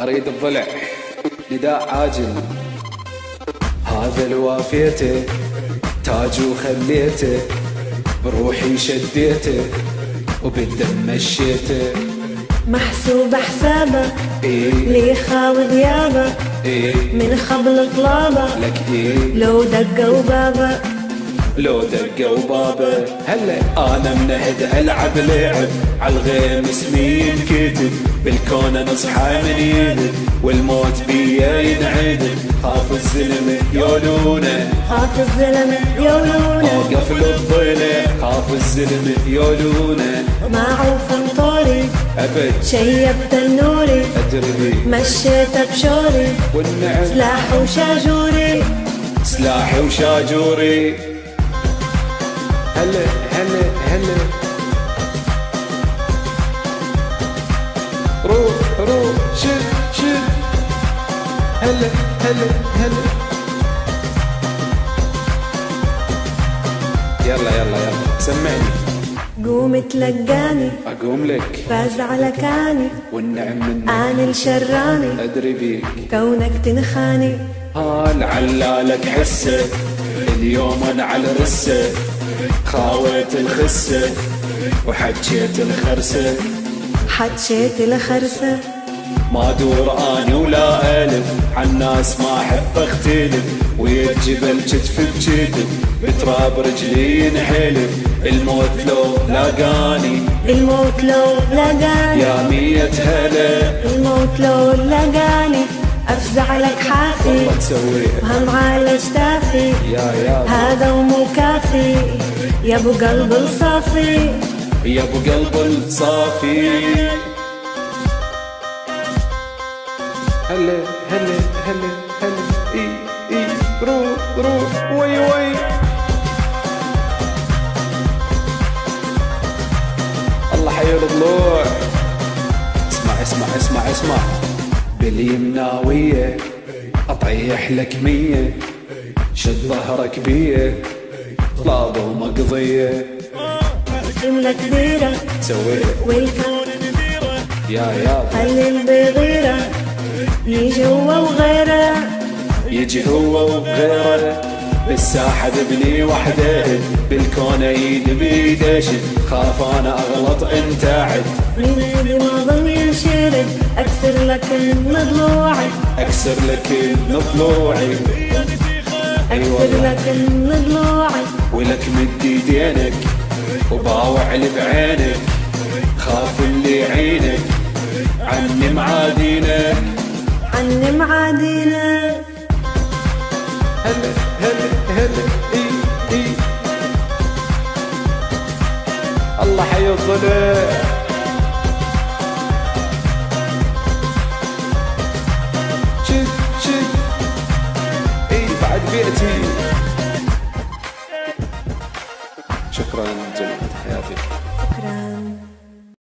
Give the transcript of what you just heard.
أريد الضلع نداء عاجل، هذا الوافيته تاج وخليته، بروحي شديته وبالدم مشيته. محسوب حسابه إيه لي خاوض يابه، إيه من خبل طلابه لك إيه لو دقوا بابه، لو دقوا بابه. هلا انا منهد العب لعب عالغيم اسمي ينكتب، بالكون نصحى من يدب والموت بيا ينعدب. خاف الزلمه يولونه، خاف الزلمه يولونه، اوقف للضلع خاف الزلمه يولونه. ما عوف مطوري ابد شيبت النوري، ادري مشيت بشوري والنعم سلاح وشاجوري، سلاحي وشاجوري. هلا هلا هلا روح روح شد شد. هلا هلا هلا يلا يلا يلا سمعني. قوم تلقاني اقوم لك فاز على كاني، والنعم منك انا الشراني ادري بيك. كونك تنخاني، لعلالك حسه اليوم انا على رسه، خاويت الخسه وحجيت الخرسه، حجيت الخرسه. ما دور اني ولا الف عالناس ما احب اختلف، ويا الجبل كتف بكتف بتراب رجلي ينحلف. الموت لو لاقاني، الموت لو لقاني، يا مية هلا الموت لو لقاني، افزع لك حافي والله تسويها وهم على اجتافي، يا هذا ومو كافي يا ابو قلب الصافي، يا ابو قلب الصافي. هلا هلا هلا هلا اي اي روح روح وي وي. الله حي الضلوع. اسمع اسمع اسمع اسمع، باليمناوية اطيح لك 100، شد ظهرك بيه طلابه مقضية. جملة كبيرة سويها والكون يا خلي البغيرة يجي هو وغيره، يجي هو وغيره. بالساحة ذبني وحده، بالكون ايد بيده شد، خاف انا اغلط انت عد. من ايدي ما ظل ينشرد، اكسر لك ضلوعي، اكسر لك ضلوعي، اكسر لك ضلوعي، ولك مد يدينك وباوع لي بعينك، خاف اللي يعينك عني معادينك، عني معادينا. هلا هلا هلا اي اي. الله حي الضلع. شد شد اي بعد بيئتي. شكرا جميل حياتي.